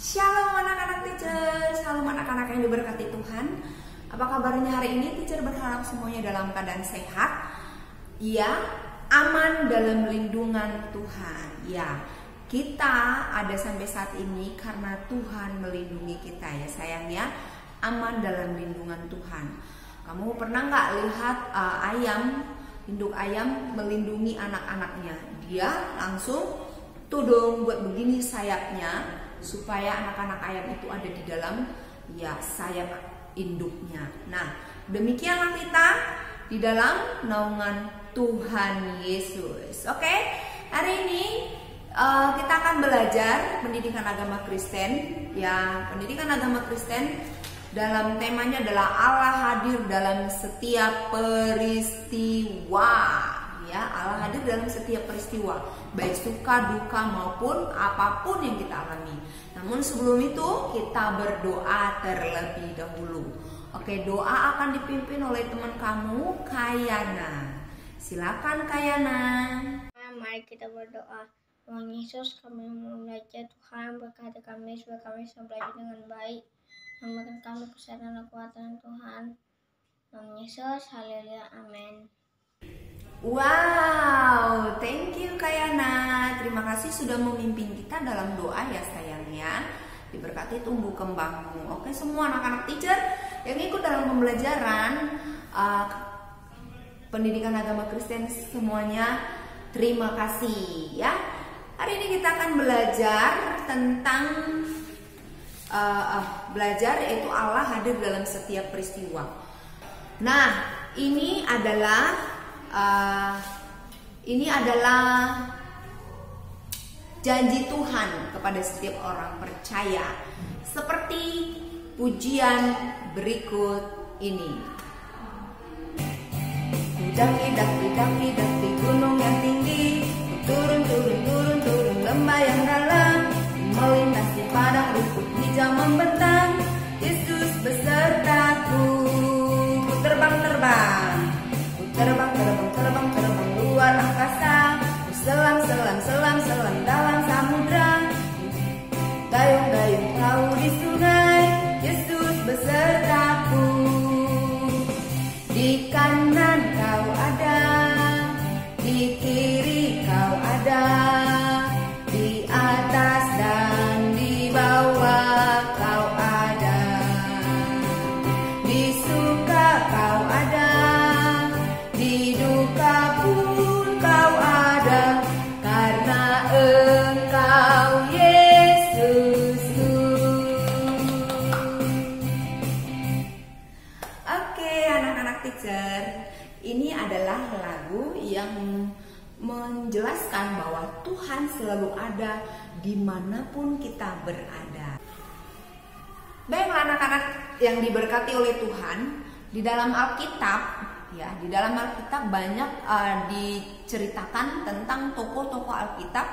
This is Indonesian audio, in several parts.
Shalom anak-anak teacher, shalom anak-anak yang diberkati Tuhan. Apa kabarnya hari ini? Teacher berharap semuanya dalam keadaan sehat, ya, aman dalam lindungan Tuhan. Ya, kita ada sampai saat ini karena Tuhan melindungi kita ya sayang ya, aman dalam lindungan Tuhan. Kamu pernah nggak lihat induk ayam melindungi anak-anaknya? Dia langsung tudung buat begini sayapnya supaya anak-anak ayam itu ada di dalam ya sayap induknya. Nah, demikianlah kita di dalam naungan Tuhan Yesus. Oke, hari ini kita akan belajar pendidikan agama Kristen. Ya, pendidikan agama Kristen dalam temanya adalah Allah hadir dalam setiap peristiwa. Ya, Allah hadir dalam setiap peristiwa, baik suka, duka maupun apapun yang kita alami. Namun sebelum itu kita berdoa terlebih dahulu. Oke, doa akan dipimpin oleh teman kamu, Kayana. Silakan Kayana. Mari kita berdoa. Tuhan Yesus, kami mau belajar. Tuhan berkati kami supaya kami bisa belajar dengan baik. Memberikan kami kesehatan dan kekuatan Tuhan. Tuhan Yesus, haleluya, amin. Wow, thank you Kayana. Terima kasih sudah memimpin kita dalam doa ya sayangnya. Diberkati tumbuh kembangmu. Oke, semua anak-anak teacher yang ikut dalam pembelajaran pendidikan agama Kristen semuanya, terima kasih ya. Hari ini kita akan belajar tentang belajar yaitu Allah hadir dalam setiap peristiwa. Nah, ini adalah janji Tuhan kepada setiap orang percaya, seperti pujian berikut ini. Hidak di gunung yang tinggi, turun lembah yang dalam, melintasi padang rumput hijau membentang. Yesus besertaku, terbang luar angkasa, selam dalam samudra, gayung perahu di sungai. Yesus besertaku, di kanan kau ada, di kiri kau ada, di atas dan di bawah kau ada, di suka kau ada, di duka pun kau ada, karena Engkau Yesusku. Oke anak-anak teacher, ini adalah lagu yang menjelaskan bahwa Tuhan selalu ada dimanapun kita berada. Baiklah anak-anak yang diberkati oleh Tuhan, di dalam Alkitab ya, di dalam Alkitab banyak diceritakan tentang tokoh-tokoh Alkitab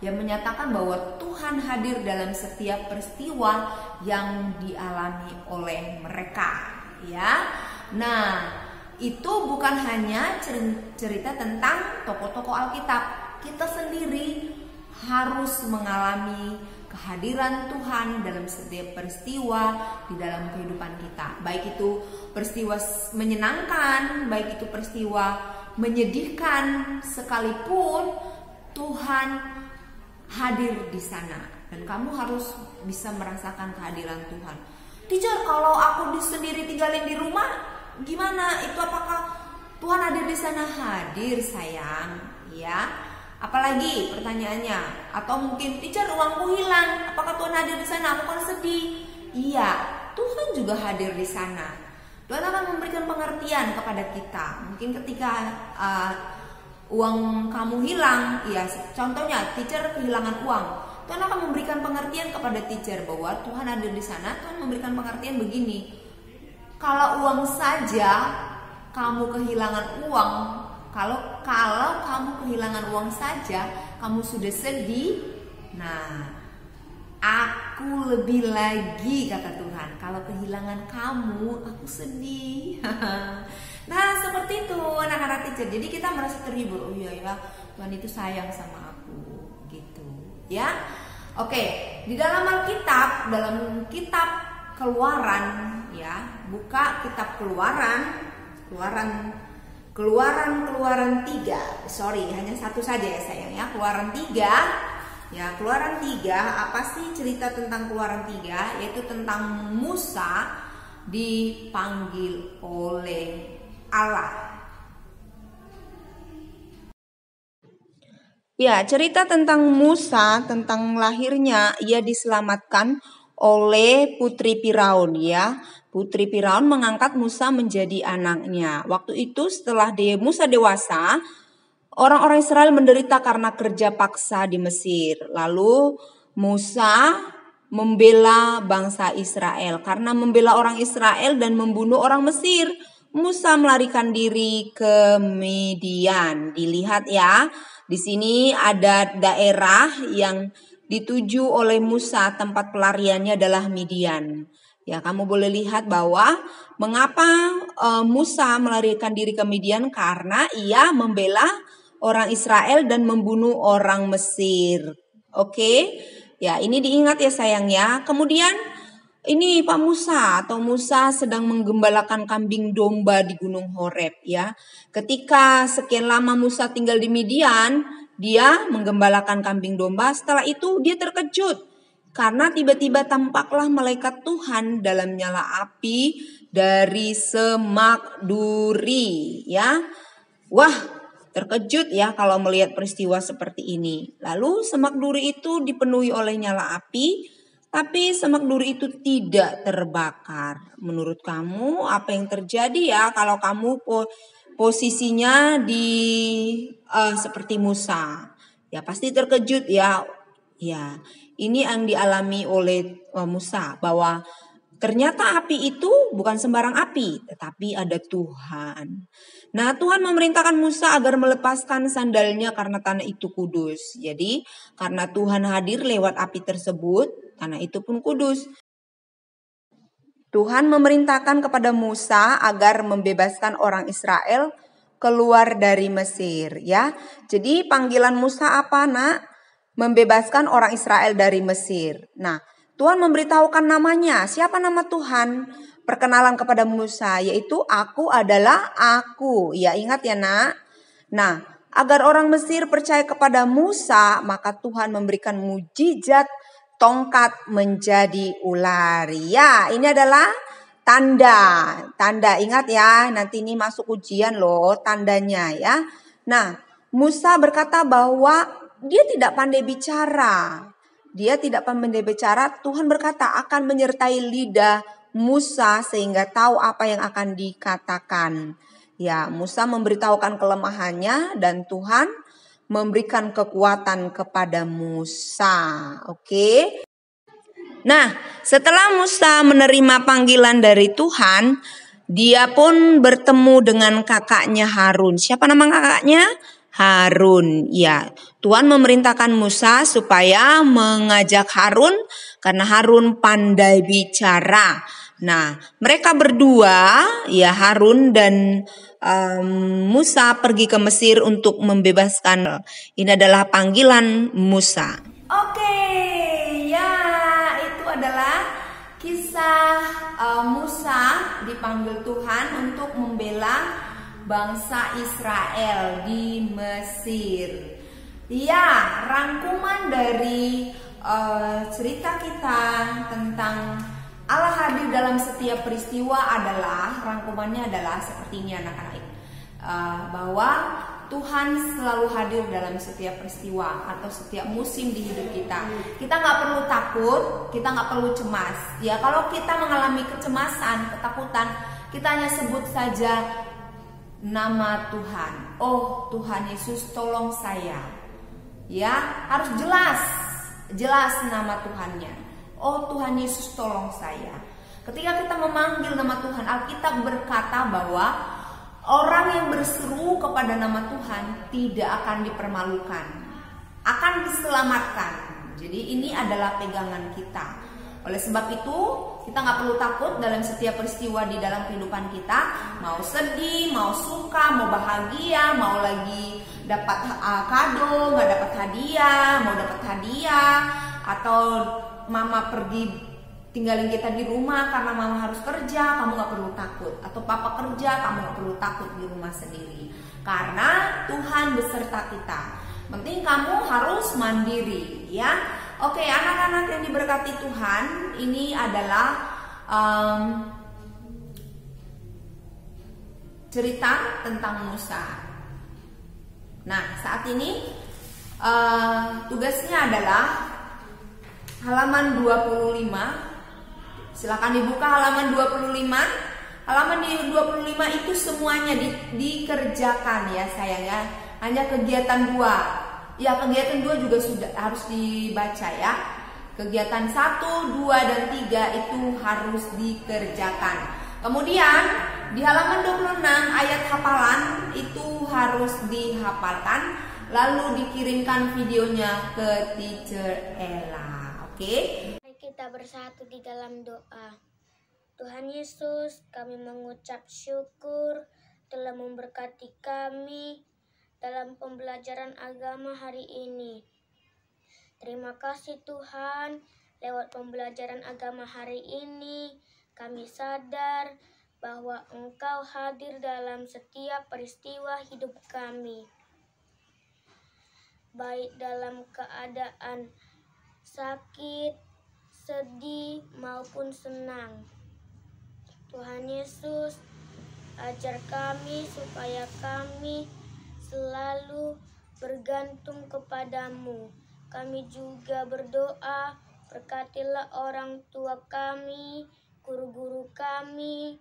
yang menyatakan bahwa Tuhan hadir dalam setiap peristiwa yang dialami oleh mereka ya. Nah, itu bukan hanya cerita tentang tokoh-tokoh Alkitab. Kita sendiri harus mengalami kehadiran Tuhan dalam setiap peristiwa di dalam kehidupan kita. Baik itu peristiwa menyenangkan, baik itu peristiwa menyedihkan, sekalipun Tuhan hadir di sana. Dan kamu harus bisa merasakan kehadiran Tuhan. Teacher, kalau aku sendiri tinggalin di rumah, gimana? Itu apakah Tuhan hadir di sana? Hadir sayang, ya. Apalagi pertanyaannya, atau mungkin teacher uangku hilang, apakah Tuhan hadir di sana? Aku kan sedih. Iya, Tuhan juga hadir di sana. Tuhan akan memberikan pengertian kepada kita. Mungkin ketika uang kamu hilang, ya contohnya teacher kehilangan uang, Tuhan akan memberikan pengertian kepada teacher bahwa Tuhan hadir di sana. Tuhan memberikan pengertian begini, kalau uang saja kamu kehilangan uang, kalau kamu kehilangan uang saja kamu sudah sedih, nah aku lebih lagi kata Tuhan, kalau kehilangan kamu aku sedih. Nah seperti itu anak-anak teacher. Jadi kita merasa terhibur, oh iya ya Tuhan itu sayang sama aku gitu ya. Oke, di dalam Alkitab, dalam kitab Keluaran ya, buka kitab Keluaran 3. Sorry, hanya satu saja ya sayang ya. Keluaran 3. Ya, Keluaran 3, apa sih cerita tentang Keluaran 3? Yaitu tentang Musa dipanggil oleh Allah. Ya, cerita tentang Musa, tentang lahirnya, ia diselamatkan oleh putri Firaun ya. Putri Firaun mengangkat Musa menjadi anaknya. Waktu itu setelah Musa dewasa, orang-orang Israel menderita karena kerja paksa di Mesir. Lalu Musa membela bangsa Israel. Karena membela orang Israel dan membunuh orang Mesir, Musa melarikan diri ke Midian. Dilihat ya, di sini ada daerah yang dituju oleh Musa, tempat pelariannya adalah Midian. Ya, kamu boleh lihat bahwa mengapa Musa melarikan diri ke Midian, karena ia membela orang Israel dan membunuh orang Mesir. Oke, ya ini diingat ya sayang ya. Kemudian ini Pak Musa atau Musa sedang menggembalakan kambing domba di Gunung Horeb ya. Ketika sekian lama Musa tinggal di Midian, dia menggembalakan kambing domba. Setelah itu dia terkejut karena tiba-tiba tampaklah malaikat Tuhan dalam nyala api dari semak duri ya. Wah, terkejut ya kalau melihat peristiwa seperti ini. Lalu semak duri itu dipenuhi oleh nyala api, tapi semak duri itu tidak terbakar. Menurut kamu apa yang terjadi ya kalau kamu posisinya seperti Musa? Ya pasti terkejut ya. Ya, ini yang dialami oleh Musa, bahwa ternyata api itu bukan sembarang api, tetapi ada Tuhan. Nah, Tuhan memerintahkan Musa agar melepaskan sandalnya karena tanah itu kudus. Jadi, karena Tuhan hadir lewat api tersebut, tanah itu pun kudus. Tuhan memerintahkan kepada Musa agar membebaskan orang Israel keluar dari Mesir, ya. Jadi, panggilan Musa apa, Nak? Membebaskan orang Israel dari Mesir. Nah, Tuhan memberitahukan namanya. Siapa nama Tuhan? Perkenalan kepada Musa, yaitu aku adalah aku. Ya, ingat ya Nak. Nah, agar orang Mesir percaya kepada Musa, maka Tuhan memberikan mujizat tongkat menjadi ular. Ya, ini adalah tanda. Tanda, ingat ya, nanti ini masuk ujian loh tandanya ya. Nah, Musa berkata bahwa dia tidak pandai bicara. Tuhan berkata akan menyertai lidah Musa sehingga tahu apa yang akan dikatakan. Ya, Musa memberitahukan kelemahannya dan Tuhan memberikan kekuatan kepada Musa. Oke. Nah, setelah Musa menerima panggilan dari Tuhan, dia pun bertemu dengan kakaknya Harun. Siapa nama kakaknya? Harun. Ya, Tuhan memerintahkan Musa supaya mengajak Harun karena Harun pandai bicara. Nah, mereka berdua, ya Harun dan Musa pergi ke Mesir untuk membebaskan. Ini adalah panggilan Musa. Oke, ya itu adalah kisah Musa dipanggil Tuhan untuk membela bangsa Israel di Mesir. Ya, rangkuman dari cerita kita tentang Allah hadir dalam setiap peristiwa rangkumannya adalah seperti ini anak-anak, bahwa Tuhan selalu hadir dalam setiap peristiwa atau setiap musim di hidup kita. Kita nggak perlu takut, kita nggak perlu cemas. Ya, kalau kita mengalami kecemasan, ketakutan, kita hanya sebut saja nama Tuhan. Oh Tuhan Yesus, tolong saya. Ya, harus jelas nama Tuhannya. Oh Tuhan Yesus, tolong saya. Ketika kita memanggil nama Tuhan, Alkitab berkata bahwa orang yang berseru kepada nama Tuhan tidak akan dipermalukan, akan diselamatkan. Jadi ini adalah pegangan kita. Oleh sebab itu, kita nggak perlu takut dalam setiap peristiwa di dalam kehidupan kita. Mau sedih, mau suka, mau bahagia, mau lagi dapat kado, nggak dapat hadiah, mau dapat hadiah, atau mama pergi tinggalin kita di rumah karena mama harus kerja, kamu gak perlu takut. Atau papa kerja, kamu gak perlu takut di rumah sendiri, karena Tuhan beserta kita. Penting kamu harus mandiri, ya. Oke, anak-anak yang diberkati Tuhan, ini adalah cerita tentang Musa. Nah, saat ini tugasnya adalah halaman 25. Silakan dibuka halaman 25. Halaman di 25 itu semuanya dikerjakan ya sayang ya. Hanya kegiatan 2. Ya, kegiatan 2 juga sudah harus dibaca ya. Kegiatan 1, 2, dan 3 itu harus dikerjakan. Kemudian di halaman 26 ayat hafalan itu harus dihafalkan, lalu dikirimkan videonya ke Teacher Ella. Oke? Mari kita bersatu di dalam doa. Tuhan Yesus, kami mengucap syukur telah memberkati kami dalam pembelajaran agama hari ini. Terima kasih Tuhan, lewat pembelajaran agama hari ini kami sadar bahwa Engkau hadir dalam setiap peristiwa hidup kami, baik dalam keadaan sakit, sedih, maupun senang. Tuhan Yesus, ajar kami supaya kami selalu bergantung kepadamu. Kami juga berdoa, berkatilah orang tua kami, guru-guru kami,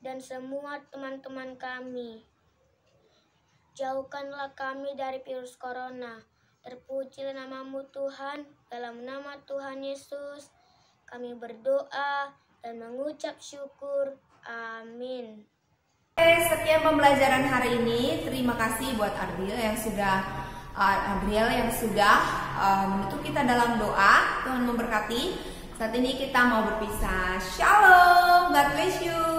dan semua teman-teman kami. Jauhkanlah kami dari virus corona. Terpujilah namamu Tuhan, dalam nama Tuhan Yesus kami berdoa dan mengucap syukur. Amin. Sekian pembelajaran hari ini. Terima kasih buat Adriel yang sudah menutup kita dalam doa. Tuhan memberkati. Saat ini kita mau berpisah. Shalom, God bless you.